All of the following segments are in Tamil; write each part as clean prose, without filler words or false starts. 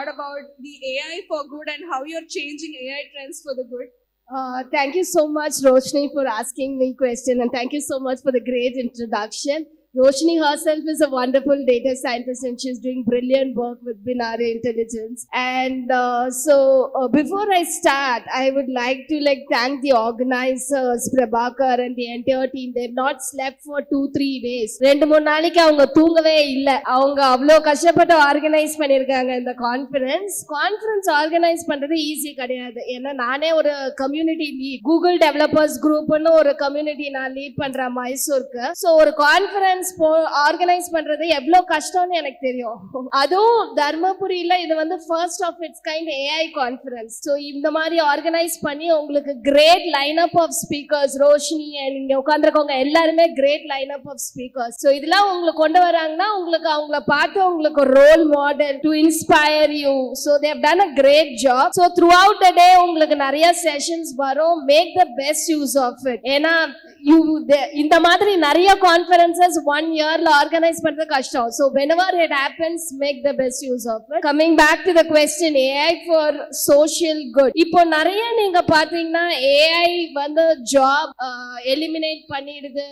lot about the AI for good and how you're changing AI trends for the good. Thank you so much, Roshni, for asking me question, and thank you so much for the great introduction. Roshni herself is a wonderful data scientist, and she's doing brilliant work with Binary Intelligence. And before I start, I would like to thank the organizers, Prabhakar and the entire team. They've not slept for 2-3 days. 2-3 நாளைக்கு அவங்க தூங்கவே இல்ல. அவங்க அவ்வளோ கஷ்டப்பட்டு ஆர்கனைஸ் பண்ணிருக்காங்க இந்த கான்ஃபரன்ஸ் ஆர்கனைஸ் பண்றது ஈஸி கிடையாது. ஏன்னா நானே ஒரு கம்யூனிட்டி லீட், கூகுள் டெவலப்பர்ஸ் குரூப்னு ஒரு கம்யூனிட்டி நான் லீட் பண்றேன் மைசூருக்கு. ஸோ ஒரு கான்ஃபரன்ஸ் ஆர்கனைஸ் பண்றது எவ்வளவு கஷ்டம்னு எனக்கு தெரியும். அதுவும் தர்மபுரியில இது வந்து first of its kind AI conference. So இந்த மாதிரி ஆர்கனைஸ் பண்ணி உங்களுக்கு great line up of speakers, Roshini and இங்க உட்காந்துருக்கவங்க எல்லாருமே great line up of speakers. So இதெல்லாம் உங்களுக்கு கொண்டு வராங்கன்னா உங்களுக்கு அவங்கள பார்த்து உங்களுக்கு ஒரு role model to inspire you. So they have done a great job. So throughout the day உங்களுக்கு நிறைய செஷன்ஸ் வரும். Make the best use of it. ஏன்னா இந்த மாதிரி நிறைய கான்ஃபரன்சஸ் 1 yearல ஆர்கனைஸ் பண்றது கஷ்டம். So whenever it happens, make the best use of it. Coming back to the question, AI for social good. இப்போ நிறைய நீங்க பாத்தீங்கன்னா AI வந்து ஜாப் எலிமினேட் பண்ணிடுது.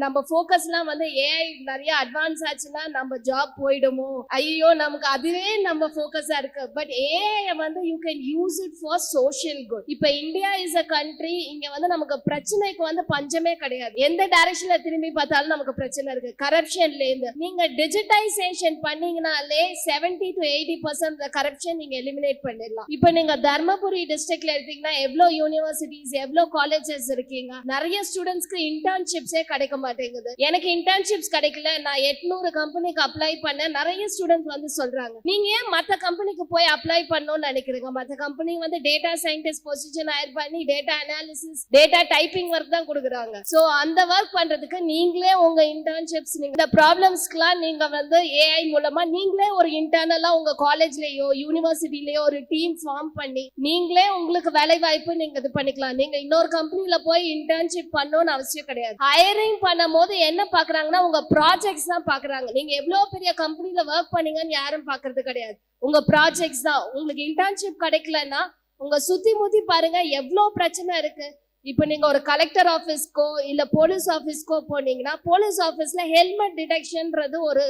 நம்ம ஃபோக்கஸ்லாம் வந்து AI நிறைய அட்வான்ஸ் ஆச்சுன்னா நம்ம ஜாப் போயிடுமோ, ஐயோ நமக்கு அதுவே நம்ம ஃபோக்கஸா இருக்கு. பட் AI வந்து you can use it for social good. இப்போ இந்தியா இஸ் a country, இங்க வந்து நமக்கு பிரச்சனைக்கு வந்து பஞ்சமே கிடையாது. எந்த டைரக்ஷன்ல திரும்பி பார்த்தாலும் நமக்கு பிரச்சனை இருக்கு. கரப்ஷன்ல இருந்து நீங்க டிஜிட்டைசேஷன் பண்ணீங்கனாலே 70 to 80% கரப்ஷன் நீங்க எலிமினேட் பண்ணிடலாம். இப்போ நீங்க தர்மபுரி டிஸ்ட்ரிக்ட்ல எடுத்தீங்கன்னா எவ்வளவு யூனிவர்சிட்டிஸ், எவ்வளவு காலேஜஸ் இருக்கீங்க. நிறைய ஸ்டூடெண்ட்ஸ்க்கு இன்டர்ன்ஷிப்ஸே கிடைக்க மாட்டேங்குது. எனக்கு இன்டர்ன்ஷிப்ஸ் கிடைக்கல, நான் 800 கம்பெனிக்கு அப்ளை பண்ணேன். நிறைய ஸ்டூடெண்ட்ஸ் வந்து சொல்றாங்க, நீங்க ஏன் மத்த கம்பெனிக்கு போய் அப்ளை பண்ணணும்னு நினைக்கிறீங்க? மத்த கம்பெனி வந்து டேட்டா சயின்டிஸ்ட் பொசிஷன் ஹையர் பண்ணி data analysis, data typing work தான் கொடுக்குறாங்க. சோ அந்த ஒர்க் பண்றதுக்கு நீங்களே உங்க இன்டர்ன்ஷிப்ஸ், இந்த ப்ராப்ளம்ஸ்க்குலாம் நீங்க வந்து ஏஐ மூலமா நீங்களே ஒரு இன்டர்னலா உங்க காலேஜ்லயோ யூனிவர்சிட்டிலயோ ஒரு டீம் ஃபார்ம் பண்ணி நீங்களே உங்களுக்கு வேலை வாய்ப்பு நீங்க இது பண்ணிக்கலாம். நீங்க இன்னொரு கம்பெனில போய் இன்டர்ன்ஷிப் பண்ணணும்னு அவசியம் கிடையாது. ஹையரிங் பண்ணும் போது என்ன பாக்குறாங்கன்னா உங்க ப்ராஜெக்ட்ஸ் தான் பாக்குறாங்க. நீங்க எவ்வளவு பெரிய கம்பெனில ஒர்க் பண்ணீங்கன்னு யாரும் பாக்குறது கிடையாது. உங்க ப்ராஜெக்ட்ஸ் தான். உங்களுக்கு இன்டர்ன்ஷிப் கிடைக்கலன்னா உங்க சுத்தி முத்தி பாருங்க எவ்வளவு பிரச்சனை இருக்கு. இப்போ நீங்க ஒரு கலெக்டர் ஆபீஸ்க்கோ இல்ல போலீஸ் ஆபீஸ்க்கோ போனீங்கன்னா போலீஸ் ஆபீஸ்ல ஹெல்மெட் டிடெக்ஷன்ன்றது ஒரு,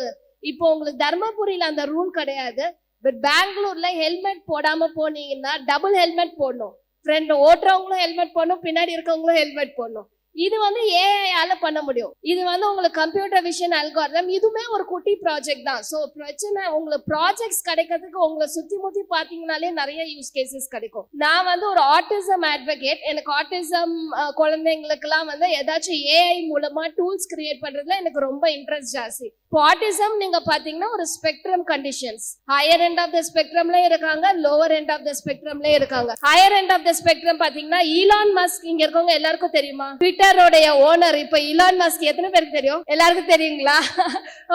இப்போ உங்களுக்கு தர்மபுரியில அந்த ரூல் கிடையாது. பட் பெங்களூர்ல ஹெல்மெட் போடாம போனீங்கன்னா டபுள் ஹெல்மெட் போடணும். ஃப்ரண்ட் ஓட்டுறவங்களும் ஹெல்மெட் போடணும், பின்னாடி இருக்கவங்களும் ஹெல்மெட் போடணும். இது வந்து ஏஐயால பண்ண முடியும். இது வந்து உங்களுக்கு கம்ப்யூட்டர் விஷன் அல்காரிதம், இதுவுமே ஒரு குட்டி ப்ராஜெக்ட் தான். ஸோ பிரச்சனை உங்களுக்கு ப்ராஜெக்ட்ஸ் கிடைக்கிறதுக்கு உங்களை சுத்தி முத்தி பாத்தீங்கன்னாலே நிறைய யூஸ் கேசஸ் கிடைக்கும். நான் வந்து ஒரு ஆட்டிசம் அட்வொகேட். எனக்கு ஆட்டிசம் குழந்தைங்களுக்குலாம் வந்து ஏதாச்சும் ஏஐ மூலமா டூல்ஸ் கிரியேட் பண்றதுல எனக்கு ரொம்ப இன்ட்ரெஸ்ட் ஜாஸ்தி. இப்போ ஆட்டிசம் நீங்க பாத்தீங்கன்னா ஒரு spectrum conditions, higher end of the ஸ்பெக்ட்ரம்ல இருக்காங்க, லோவர் எண்ட் ஆஃப் த ஸ்பெக்ட்ரம்ல இருக்காங்க. Higher end of the spectrum பாத்தீங்கன்னா ஈலான் மஸ்க் இங்க இருக்கவங்க எல்லாருக்கும் தெரியுமா? ட்விட்டரோடைய ஓனர். இப்ப ஈலான் மஸ்க் எத்தனை பேருக்கு தெரியும்? எல்லாருக்கும் தெரியுங்களா?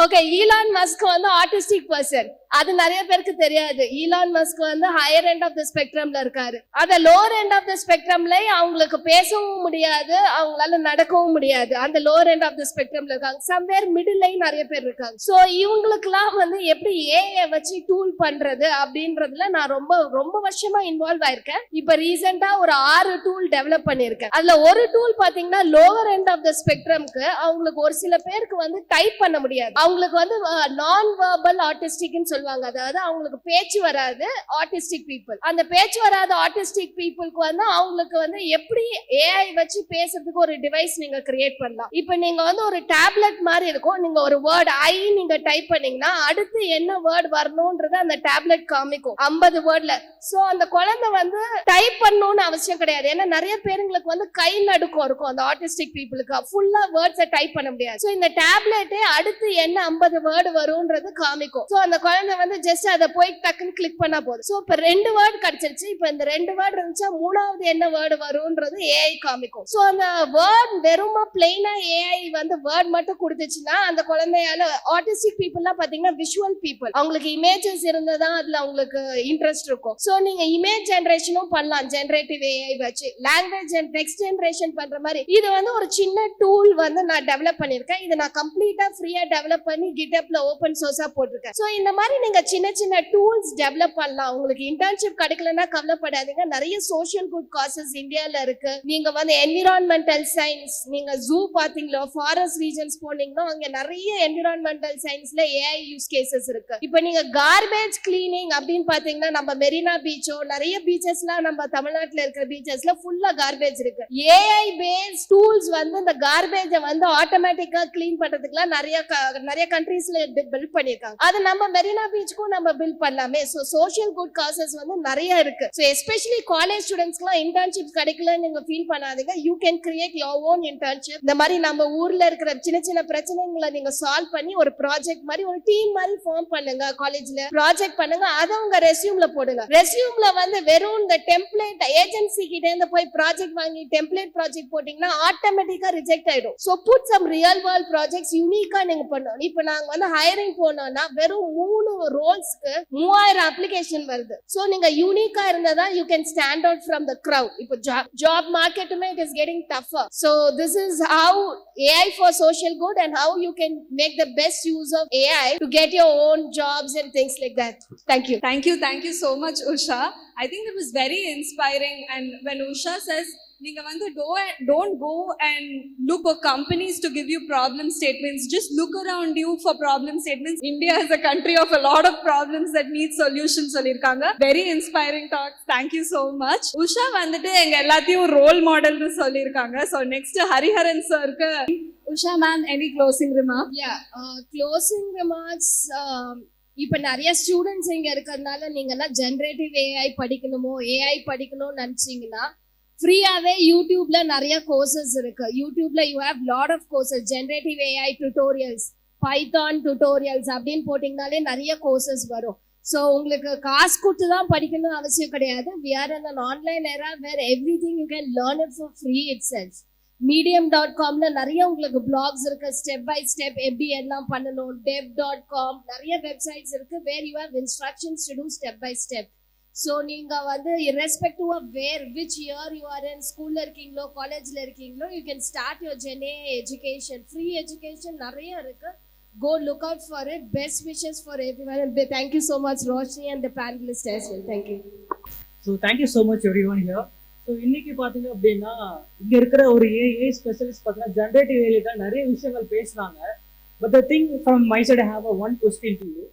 ஓகே, ஈலான் மஸ்க் வந்து ஆர்டிஸ்டிக் பர்சன். அது நிறைய பேருக்கு தெரியாது. ஈலான் மஸ்க் வந்து ஹையர் எண்ட் ஆஃப் த ஸ்பெக்ட்ரம்ல இருக்காரு. அத லோவர் எண்ட் ஆஃப் த ஸ்பெக்ட்ரம்ல அவங்களுக்கு பேசவும் முடியாது, அவங்களால நடக்கவும் முடியாது. அந்த லோவர் எண்ட் ஆஃப் த ஸ்பெக்ட்ரம்ல இருக்காங்க. சம்வேர் மிடில்லையும் நிறைய பேர் இருக்காங்க. சோ இவங்களுக்குலாம் வந்து எப்படி ஏஐ வச்சு டூல் பண்றது அப்படின்றதுல நான் ரொம்ப வருஷமா இன்வால்வ் ஆயிருக்கேன். இப்ப ரீசெண்டா ஒரு 6 டூல் டெவலப் பண்ணிருக்கேன். அதுல ஒரு டூல் பாத்தீங்கன்னா லோவர் எண்ட் ஆஃப் த ஸ்பெக்ட்ரம்க்கு அவங்களுக்கு ஒரு சில பேருக்கு வந்து டைப் பண்ண முடியாது. அவங்களுக்கு வந்து நான் வெர்பல் ஆர்டிஸ்டிக்னு சொல்லுவாங்க. அதாவது அவங்களுக்கு பேச்சு வராது ஆர்டிஸ்டிக் பீப்புள். அந்த பேச்சு வராத ஆர்டிஸ்டிக் பீப்புளுக்கு வந்து அவங்களுக்கு வந்து எப்படி ஏஐ வச்சு பேசுறதுக்கு ஒரு டிவைஸ் நீங்க கிரியேட் பண்ணலாம். இப்போ நீங்க வந்து ஒரு டேப்லெட் மாதிரி இருக்கும். நீங்க ஒரு வேர்ட் ஐ நீங்க டைப் பண்ணீங்கன்னா அடுத்து என்ன வேர்ட் வரணும்ன்றது அந்த டேப்லெட் காமிக்கும் 50 வேர்ட்ல. சோ அந்த குழந்தை வந்து டைப் பண்ணணும்னு அவசியம் கிடையாது. ஏன்னா நிறைய பேருங்களுக்கு வந்து கை நடுக்கம் இருக்கும். அந்த ஆர்டிஸ்டிக் பீப்புளுக்கு ஃபுல்லா வேர்ட்ஸை டைப் பண்ண முடியாது. சோ இந்த டேப்லெட்டே அடுத்து என்ன 50 வேர்டு வரும்ன்றது காமிக்கும். சோ அந்த குழந்தை வந்து ஜஸ்ட் அதை போய் டக்குன்னு கிளிக் பண்ணா போதும். சோ இப்ப 2 வேர்ட் கிடைச்சிருச்சு. இப்ப இந்த 2 வேர்ட் இருந்துச்சா மூணாவது என்ன வேர்டு வரும்ன்றது ஏஐ காமிக்கும். சோ அந்த வேர்ட் வெறுமா பிளைனா ஏஐ வந்து வேர்ட் மட்டும் கொடுத்துச்சுன்னா அந்த குழந்தையால, ஆர்டிஸ்டிக் பீப்புள்லாம் பாத்தீங்கன்னா விஷுவல் பீப்புள், அவங்களுக்கு இமேஜஸ் இருந்ததான் அதுல அவங்களுக்கு இன்ட்ரெஸ்ட் இருக்கும். சோ நீங்க இமேஜ் ஜெனரேஷனும் பண்ணலாம் ஜெனரேட்டிவ் ஏஐ வச்சு. லாங்குவேஜ் அண்ட் டெக்ஸ்ட் ஜெனரேஷன் பண்ற மாதிரி இது வந்து ஒரு சின்ன டூல் வந்து நான் டெவலப் பண்ணிருக்கேன். இது நான் கம்ப்ளீட்டா ஃப்ரீயா டெவலப் பண்ணி GitHubல ஓபன் சோர்ஸா போட்டிருக்கேன். சோ இந்த மாதிரி நீங்க சின்ன சின்ன டூல்ஸ் டெவலப் பண்ணலாம். உங்களுக்கு இன்டர்ன்ஷிப் கிடைக்கலன்னா கவலைப்படாதீங்க. நிறைய சோஷியல் குட் காசஸ் இந்தியால இருக்கு. நீங்க வந்து என்விரான்மெண்டல் சயின்ஸ், நீங்க ஜூ பாத்தீங்களோ, ஃபாரஸ்ட் ரீஜன்ஸ் போனீங்கன்னா அங்க நிறைய என்விரான்மெண்டல் சயின்ஸ்ல AI யூஸ் கேசஸ் இருக்கு. இப்போ நீங்க கார்பேஜ் கிளீனிங் அப்படின்னு பாத்தீங்கன்னா நம்ம மெரினா பீச்சோ, நிறைய பீச்சஸ்லாம் நம்ம தமிழ்நாட்டுல இருக்கிற பீச்சஸ்ல ஃபுல்லா கார்பேஜ் இருக்கு. AI பேஸ்ட் டூல்ஸ் வந்து இந்த கார்பேஜை வந்து ஆட்டோமேட்டிக்கா கிளீன் பண்றதுக்குலாம் நிறைய கண்ட்ரீஸ்ல பில்ட் பண்ணிருக்காங்க. அது நம்ம மெரினா பீச்சுக்கும் நம்ம பில்ட் பண்ணலாமே. சோ சோஷியல் குட் காசஸ் வந்து நிறைய இருக்கு. சோ எஸ்பெஷலி காலேஜ் ஸ்டூடெண்ட்ஸ்க்குலாம் இன்டர்ன்ஷிப் கிடைக்கலன்னு நீங்க ஃபீல் பண்ணாதீங்க. You can create your own internship. இந்த மாதிரி நம்ம ஊர்ல இருக்கிற சின்ன சின்ன பிரச்சனைகளை நீங்க சால்வ் பண்ணி ஒரு ப்ராஜெக்ட் மாதிரி ஒரு டீம் மாதிரி ஃபார்ம் பண்ணுங்க. காலேஜ்ல ப்ராஜெக்ட் பண்ணுங்க. அதை உங்க ரெஸ்யூம்ல போடுங்க. ரெஸ்யூம்ல வந்து வெறும் இந்த டெம்ப்ளேட் ஏஜென்சி கிட்ட இருந்து போய் ப்ராஜெக்ட் வாங்கி டெம்ப்ளேட் ப்ராஜெக்ட் போட்டீங்கன்னா ஆட்டோமேட்டிக்கா ரிஜெக்ட் ஆயிடும். So put some real world projects யூனிக்கா நீங்க பண்ணணும். இப்போ நாங்க வந்து ஹையரிங் போனோம்னா வெறும் 3 ரோல்ஸ்க்கு 3000 அப்ளிகேஷன் வருது. சோ நீங்க யூனிக்கா இருந்தா you can stand out from the crowd. இப்போ ஜாப் மார்க்கெட்டுமே it is getting tougher. So this is how AI for social good and how you can make the best use of AI to get your own jobs and things like that. Thank you. Thank you so much, Usha. I think it was very inspiring. And when Usha says, நீங்க வந்து don't go and look for companies to give you problem statements, just look around you for problem statements. India is a country of a lot of problems that need solutions சொல்லிருக்காங்க. Very inspiring talks. Thank you so much. Usha வந்துட்டு எங்க எல்லாத்தையும் ரோல் மாடல்னு சொல்லிருக்காங்க. So next Hariharan சருக்கு Usha ma'am, any closing remark? Yeah, closing remarks. இப்ப நிறைய ஸ்டூடெண்ட்ஸ் இங்க இருக்கிறதுனால நீங்க எல்லாம் ஜெனரேட்டிவ் AI படிக்கணுமோ, AI படிக்கணும்னு நினைச்சீங்கன்னா ஃப்ரீயாவே யூடியூப்ல நிறைய கோர்சஸ் இருக்கு. யூடியூப்ல you have lot of courses, generative AI tutorials, Python tutorials அப்படின்னு போட்டீங்கனாலே நிறைய கோர்சஸ் வரும். ஸோ உங்களுக்கு காசு கொடுத்து தான் படிக்கணும் அவசியம் கிடையாது. We are in an online era where everything you can learn it for free itself. medium.comல நிறைய உங்களுக்கு blogs இருக்கு, ஸ்டெப் பை ஸ்டெப் எப்படி எல்லாம் பண்ணணும். dev.com நிறைய வெப்சைட்ஸ் இருக்கு where you have instructions to do step by step. So நீங்க வந்து irrespective of which year you are in, ஸ்கூல்ல இருக்கீங்களோ காலேஜ்ல இருக்கீங்களோ, you can start your GenA education. Free education நிறைய இருக்கு. Go look out for it. Best wishes for everyone. And thank you so much, Roshni and the panelists as well. Thank you. So thank you so much everyone here. So இன்னைக்கு பார்த்தீங்க அப்படின்னா இங்கே இருக்கிற ஒரு AI ஸ்பெஷலிஸ்ட் பார்த்தீங்கன்னா ஜென்ரேட்டிவ் AI தான் நிறைய விஷயங்கள் பேசுனாங்க. But the thing from my side I have a one question to you.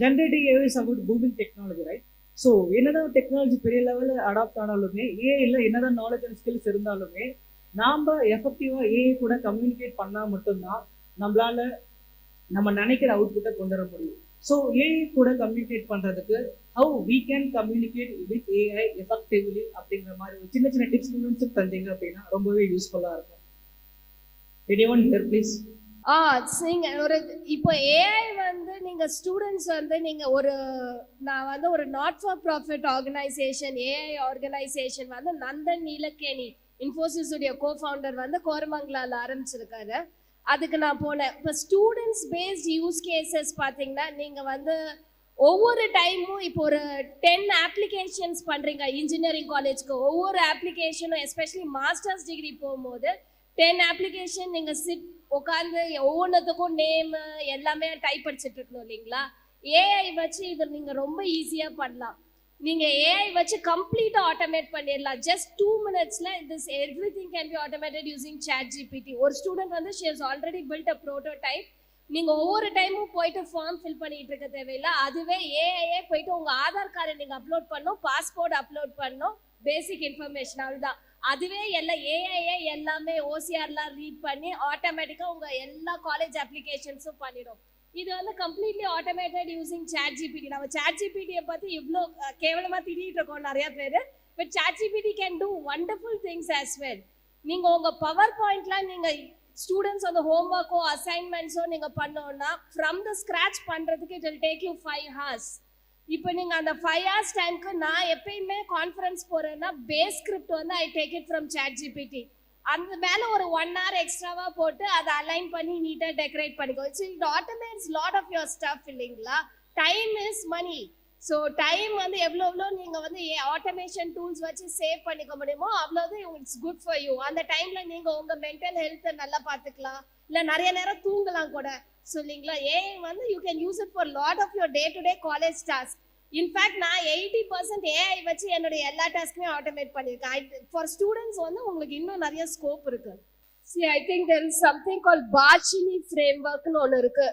Generative AI is about booming technology, right? So என்னதான் டெக்னாலஜி பெரிய லெவலில் அடாப்ட் ஆனாலுமே, ஏஐல என்னதான் நாலேஜ் அண்ட் ஸ்கில்ஸ் இருந்தாலுமே, நாம் எஃபெக்டிவாக AI கூட கம்யூனிகேட் பண்ணால் மட்டும்தான் நம்மளால நம்ம நினைக்கிற அவுட்புட்டை கொண்டு வர முடியும். ஸோ AI கூட கம்யூனிகேட் பண்ணுறதுக்கு how we can communicate with AI effectively அப்படிங்கிற மாதிரி ஒரு சின்ன சின்ன டிப்ஸ் மூமெண்ட்ஸும் தந்தீங்க அப்படின்னா ரொம்பவே யூஸ்ஃபுல்லாக இருக்கும். Anyone here please? நீங்க ஒரு இப்போ AI வந்து நீங்க ஸ்டூடெண்ட்ஸ் வந்து நீங்க நான் வந்து ஒரு not for profit organisation, AI organisation வந்து நந்தன் நீலகேணி இன்ஃபோசிஸ் உடைய கோஃபவுண்டர் வந்து கோரமங்கலால ஆரம்பிச்சிருக்காரு. அதுக்கு நான் போனேன். இப்போ ஸ்டூடெண்ட்ஸ் பேஸ்ட் யூஸ் கேசஸ் பார்த்தீங்கன்னா நீங்கள் வந்து ஒவ்வொரு டைமும் இப்போ ஒரு 10 அப்ளிகேஷன்ஸ் பண்ணுறீங்க இன்ஜினியரிங் காலேஜ்க்கு. ஒவ்வொரு அப்ளிகேஷனும் எஸ்பெஷலி மாஸ்டர்ஸ் டிகிரி போகும்போது 10 அப்ளிகேஷன் நீங்கள் உட்காந்து ஒவ்வொன்றுத்துக்கும் நேமு எல்லாமே டைப் அடிச்சுட்டு இருக்கணும் இல்லைங்களா? AI வச்சு இது நீங்கள் ரொம்ப ஈஸியாக பண்ணலாம். நீங்கள் AI வச்சு கம்ப்ளீட்டாக ஆட்டோமேட் பண்ணிடலாம். ஜஸ்ட் 2 minutesல everything can be automated using ChatGPT. ஒரு ஸ்டூடெண்ட் வந்து she has already build a prototype. நீங்கள் ஒவ்வொரு டைமும் போயிட்டு ஃபார்ம் ஃபில் பண்ணிட்டு இருக்க தேவையில்லை. அதுவே AI போயிட்டு உங்கள் ஆதார் கார்டை நீங்கள் அப்லோட் பண்ணணும், பாஸ்போர்ட் அப்லோட் பண்ணணும், பேசிக் இன்ஃபர்மேஷன் அவ்வளோதான். அதுவே எல்லாம் AI எல்லாமே OCRலாம் ரீட் பண்ணி ஆட்டோமேட்டிக்காக உங்கள் எல்லா காலேஜ் அப்ளிகேஷன்ஸும் பண்ணிடும். இது வந்து கம்ப்ளீட்லி ஆட்டோமேட்டட் யூசிங் ChatGPT. நம்ம ChatGPTயை பற்றி இவ்வளோ கேவலமாக திட்டிகிட்டு இருக்கோம் நிறையா பேர். But ChatGPT can do wonderful things as well. நீங்கள் உங்கள் பவர் பாயிண்ட்லாம் நீங்கள் ஸ்டூடெண்ட்ஸ் அந்த ஹோம்ஒர்க்கோ அசைன்மெண்ட்ஸோ நீங்கள் பண்ணோன்னா ஃப்ரம் த ஸ்க்ராச் பண்ணுறதுக்கு it will take you 5 hours. இப்போ நீங்கள் அந்த 5 hours டைமுக்கு நான் எப்பயுமே கான்ஃபரன்ஸ் போகிறேன்னா பேஸ் ஸ்கிரிப்ட் வந்து I take it from ChatGPT. அந்த மேலே ஒரு 1 hour எக்ஸ்ட்ராவாக போட்டு அதை அலைன் பண்ணி நீட்டாக டெக்கரேட் பண்ணிக்கோ. It's it automates lot of your stuff இல்லைங்களா? Time is money. So time வந்து எவ்வளோ நீங்கள் வந்து ஆட்டோமேஷன் டூல்ஸ் வச்சு சேவ் பண்ணிக்க முடியுமோ அவ்வளோது இட்ஸ் குட் ஃபார் யூ. அந்த டைமில் நீங்கள் உங்கள் மென்டல் ஹெல்த்தை நல்லா பார்த்துக்கலாம், இல்லை நிறைய நேரம் தூங்கலாம் கூட. ஸோ இல்லைங்களா, ஏஐ வந்து you can use it for lot of your day to day college task. In fact நான் 80% ஏஐ வச்சு என்னுடைய எல்லா டாஸ்க்குமே ஆட்டோமேட் பண்ணியிருக்கேன். ஃபார் ஸ்டூடெண்ட்ஸ் வந்து உங்களுக்கு இன்னும் நிறைய ஸ்கோப் இருக்கு. See, I think there is something called Bashini framework னு ஒன்று இருக்கு.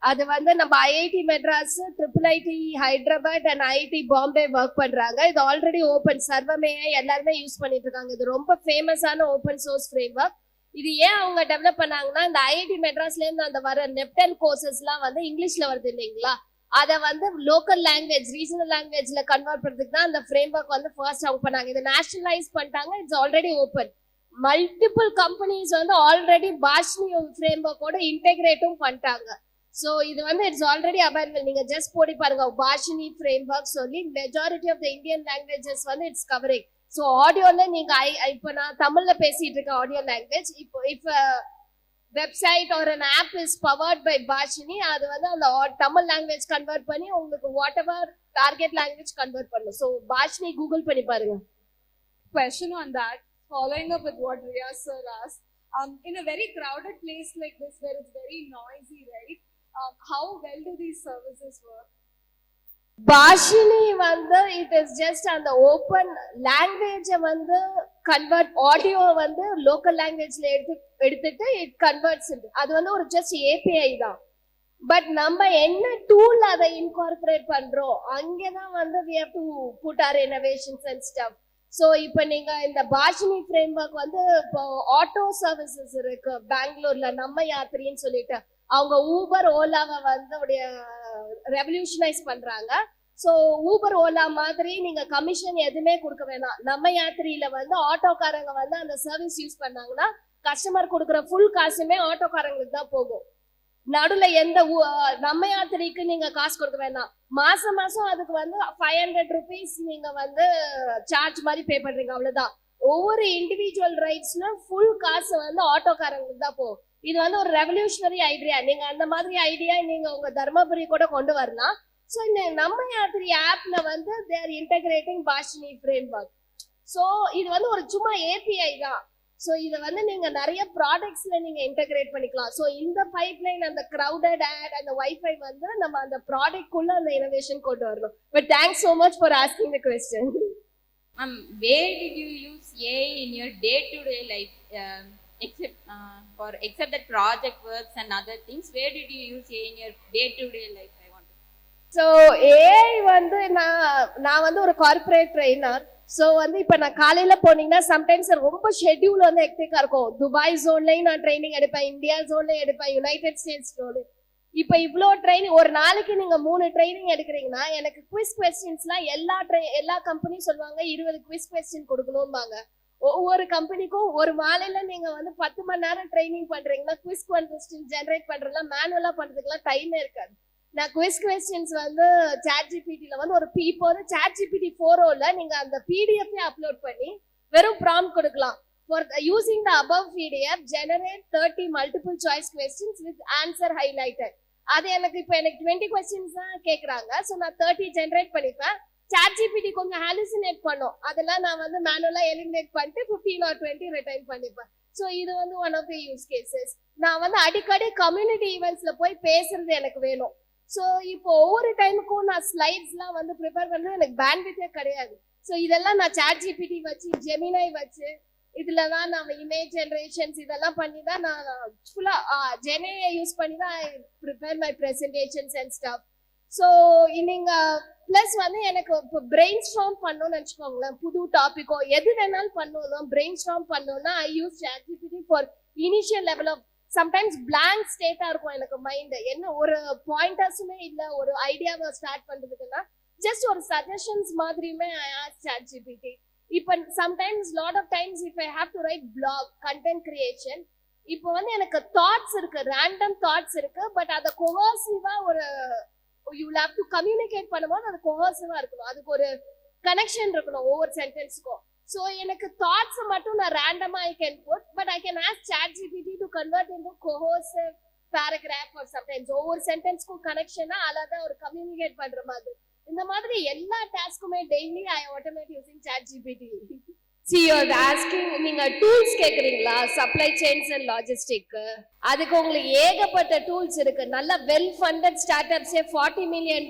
அது வந்து நம்ம IIT Madras, IIIT Hyderabad and IIT Bombay work பண்றாங்க. இது ஆல்ரெடி ஓப்பன், சர்வமேஐ எல்லாருமே யூஸ் பண்ணிட்டு இருக்காங்க. இது ரொம்ப ஃபேமஸான ஓப்பன் சோர்ஸ் ஃப்ரேம்வொர்க். இது ஏன் அவங்க டெவலப் பண்ணாங்கன்னா, இந்த ஐஐடி மெட்ராஸ்ல இருந்து அந்த வர நெப்டல் கோர்சஸ்லாம் வந்து இங்கிலீஷ்ல வருது இல்லைங்களா, அதை வந்து லோக்கல் லாங்குவேஜ், ரீஜனல் லாங்குவேஜ்ல கன்வெர்ட் பண்றதுக்கு தான் அந்த ஃப்ரேம்வொர்க் வந்து ஃபர்ஸ்ட் அவங்க பண்ணாங்க. இதை நேஷனலைஸ் பண்ணிட்டாங்க. It's already open. Multiple companies வந்து ஆல்ரெடி பாஷினி ஃப்ரேம்வொர்க்கோட இன்டெகிரேட்டும் பண்ணிட்டாங்க. ஸோ இது வந்து இட்ஸ் ஆல்ரெடி அவைலபிள். நீங்க ஜஸ்ட் போடி பாருங்க பாஷினி ஃப்ரேம்வொர்க் சொல்லி. Majority of the Indian languages வந்து இட்ஸ் கவரிங். ஸோ ஆடியோல நீங்க இப்போ நான் தமிழ்ல பேசிட்டு இருக்கேன் ஆடியோ லாங்குவேஜ். இப்போ வெப்சைட் ஒரு app is powered by Bhashini, அது வந்து அந்த தமிழ் லாங்குவேஜ் கன்வெர்ட் பண்ணி உங்களுக்கு whatever target language convert பண்ணும். ஸோ பாஷினி கூகுள் பண்ணி பாருங்க. Question on that, following up with what Riyaz sir asked, in a very crowded place like this where it's very noisy, right? How well do these services work? Bhashini வந்து இட் இஸ் ஜஸ்ட் அந்த ஓப்பன் லாங்குவேஜை வந்து கன்வெர்ட், ஆடியோ வந்து லோக்கல் லாங்குவேஜ்ல எடுத்துட்டு இட் கன்வெர்ட்ஸ். அது வந்து ஒரு ஜஸ்ட் ஏபிஐ தான். பட் நம்ம என்ன டூல் அதை இன்கார்பரேட் பண்றோம், அங்கேதான் வந்து we have to put our innovations and stuff. So இப்போ நீங்க இந்த பாஷினி ஃப்ரேம்வொர்க் வந்து இப்போ ஆட்டோ சர்வீசஸ் இருக்கு பெங்களூர்ல, நம்ம யாத்திரின்னு சொல்லிட்டு. அவங்க ஊபர் ஓலாவை வந்து ரெவல்யூஷனைஸ் பண்றாங்க. ஸோ ஊபர் ஓலா மாதிரி நீங்க கமிஷன் எதுவுமே கொடுக்க வேணாம். நம்ம யாத்திரியில வந்து ஆட்டோக்காரங்க வந்து அந்த சர்வீஸ் யூஸ் பண்ணாங்கன்னா கஸ்டமர் கொடுக்குற ஃபுல் காசுமே ஆட்டோக்காரங்களுக்கு தான் போகும். நடுவில் எந்த நம்ம யாத்திரைக்கு நீங்க காசு கொடுக்க வேணாம். மாசம் மாசம் அதுக்கு வந்து 500 rupees நீங்க வந்து சார்ஜ் மாதிரி பே பண்றீங்க, அவ்வளவுதான். ஒவ்வொரு இண்டிவிஜுவல் ரைட்ஸ்ல ஃபுல் காசு வந்து ஆட்டோக்காரங்களுக்கு தான் போகும். இது வந்து ஒரு ரெவல்யூஷனரி ஐடியா. நீங்க அந்த மாதிரி ஐடியா நீங்க உங்க தர்மபுரி கூட கொண்டு வரலாம். ஸோ இந்த நம்ம யாத்திரை ஆப்ல வந்து they are integrating Bhashini framework. So இது வந்து ஒரு சும்மா ஏபிஐ தான். ஸோ இதை வந்து நீங்க நிறைய ப்ராடக்ட்ஸ்ல நீங்க இன்டகிரேட் பண்ணிக்கலாம். ஸோ இந்த பைப்லைன், அந்த கிரௌடட் ஆட், அந்த வைஃபை வந்து நம்ம அந்த ப்ராடக்ட் குள்ள அந்த இனோவேஷன் கொண்டு வரணும். But thanks so much for asking the question. Where did you use AI in your day-to-day life? Except that project works and other things, where did you use AI in your day-to-day life? I want to. So AI வந்து நான் வந்து ஒரு கார்பரேட் ட்ரெயினர். ஸோ வந்து இப்போ நான் காலையில போனீங்கன்னா சம்டைம்ஸ் ரொம்ப ஷெட்யூல் வந்து ஹெக்டிக்கா இருக்கும். துபாய் ஜோன்லையும் நான் ட்ரைனிங் எடுப்பேன், இந்தியா ஜோன்லையும் எடுப்பேன், யுனைடெட் ஸ்டேட்ஸ் ஜோனு. இப்போ இவ்வளோ ட்ரைனிங், ஒரு நாளைக்கு நீங்க 3 ட்ரைனிங் எடுக்கிறீங்கன்னா எனக்கு குவிஸ் கொஸ்டின்ஸ்லாம் எல்லா கம்பெனியும் சொல்லுவாங்க 20 குவிஸ் கொஸ்டின் கொடுக்கணும்பாங்க. ஒவ்வொரு கம்பெனிக்கும் ஒரு மாலையில நீங்க வந்து 10 மணி நேரம் ட்ரைனிங் பண்றீங்கன்னா குவிஸ் கொஸ்டின் ஜென்ரேட் பண்றதுலாம் மேனுவலா பண்றதுக்குலாம் டைமே இருக்காது. நான் குவிஸ் கொஸ்டின்ஸ் வந்து ChatGPTல வந்து இப்போ வந்து ChatGPT 4.0ல நீங்க அந்த PDF அப்லோட் பண்ணி வெறும் ப்ராம்ப்ட் கொடுக்கலாம். For using the above PDF, generate 30 multiple choice questions with answer highlighted. அது எனக்கு 20 questions தான் கேக்குறாங்க. ஸோ நான் 30 ஜென்ரேட் பண்ணிப்பேன். ChatGPT கொஞ்சம் ஹாலுசினேட் பண்ணும், அதெல்லாம் நான் வந்து மேனுவலா எலிமினேட் பண்ணிட்டு 15 or 20 ரிட்டைன் பண்ணிப்பேன். ஸோ இது வந்து one of the use cases. நான் வந்து அடிக்கடி கம்யூனிட்டி ஈவெண்ட்ஸ்ல போய் பேசுறது எனக்கு வேணும். ஸோ இப்போ ஒவ்வொரு டைமுக்கும் நான் ஸ்லைட்ஸ்லாம் வந்து ப்ரிப்பேர் பண்ணுறது எனக்கு பேண்ட்வித்தே கிடையாது. ஸோ இதெல்லாம் நான் ChatGPT வச்சு, ஜெமினை வச்சு, இதுல தான் நான் இமேஜ் ஜென்ரேஷன்ஸ் இதெல்லாம் பண்ணி தான் நான் ஃபுல்லாக ஜெனையை யூஸ் பண்ணி தான் ஐ prepare my presentations and stuff. So நீங்க ப்ளஸ் வந்து எனக்கு இப்போ பிரெயின் ஸ்டார்ம் பண்ணணும்னு வச்சுக்கோங்களேன், புது டாப்பிக்கோ எது வேணாலும் பண்ணணும், பிரெயின் ஸ்டார்ம் பண்ணணும்னா I use ChatGPT for initial level of. Sometimes blank ஸ்டேட்டா இருக்கும் எனக்கு மைண்ட், என்ன ஒரு பாயிண்டர்ஸுமே இல்லை ஒரு ஐடியாவை ஸ்டார்ட் பண்றதுக்குன்னா ஜஸ்ட் ஒரு சஜஷன்ஸ் மாதிரியுமே ஐ ஆஸ்க் ChatGPT. இப்போ sometimes lot of times if I have to write blog content creation, இப்போ வந்து எனக்கு தாட்ஸ் இருக்கு, ரேண்டம் தாட்ஸ் இருக்கு, பட் அதை கொஹர்சிவா ஒரு you will have to communicate பண்ணும்போது அது கொஹர்சிவா இருக்கணும், அதுக்கு ஒரு கனெக்ஷன் இருக்கணும் ஒவ்வொரு சென்டென்ஸுக்கும். ஸோ எனக்கு தாட்ஸை மட்டும் நான் ரேண்டமா I can put, but I can ask ChatGPT to convert into coherent paragraph or sometimes ஒவ்வொரு சென்டென்ஸ்க்கும் கனெக்ஷனா அழகா ஒரு கம்யூனிகேட் பண்ற மாதிரி. இந்த மாதிரி எல்லா டாஸ்க்குமே daily I automate using ChatGPT. See, you're asking, நீங்க டூல்ஸ் கேக்குறீங்களா சப்ளை செயின்ஸ் அண்ட் லாஜிஸ்டிக்? அதுக்கு உங்களுக்கு ஏகப்பட்ட டூல்ஸ் இருக்கு. நல்ல வெல் ஃபண்டட் ஸ்டார்ட் அப்ஸே $40 million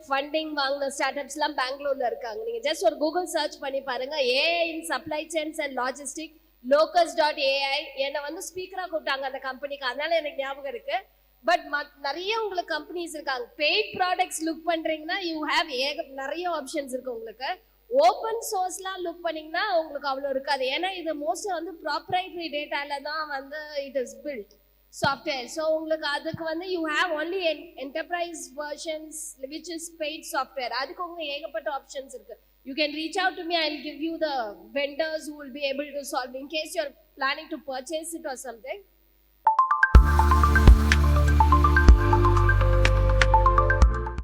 ஃபண்டிங் வாங்கின ஸ்டார்ட் அப்ஸ் எல்லாம் பெங்களூர்ல இருக்காங்க. நீங்க ஜஸ்ட் ஒரு கூகுள் சர்ச் பண்ணி பாருங்க, AI in supply chains and logistic locus.ai. என்னை வந்து ஸ்பீக்கரா கூப்பிட்டாங்க அந்த கம்பெனிக்கு, அதனால எனக்கு ஞாபகம் இருக்கு. பட் நிறைய உங்களுக்கு கம்பெனிஸ் இருக்காங்க. பெய்ட் ப்ராடக்ட்ஸ் லுக் பண்றீங்கன்னா யூ ஹேவ் நிறைய ஆப்ஷன்ஸ் இருக்கு உங்களுக்கு. ஓப்பன் சோர்ஸ்லாம் லுக் பண்ணீங்கன்னா உங்களுக்கு அவ்வளோ இருக்காது. ஏன்னா இது மோஸ்ட்லி வந்து ப்ராப்ரைட்டரி டேட்டால தான் வந்து it is built software. So உங்களுக்கு அதுக்கு வந்து you have only enterprise versions which is paid software. அதுக்கு உங்களுக்கு ஏகப்பட்ட ஆப்ஷன்ஸ் இருக்கு. You can reach out to me, I'll give you the vendors who will be able to solve in case you're planning to purchase it or something.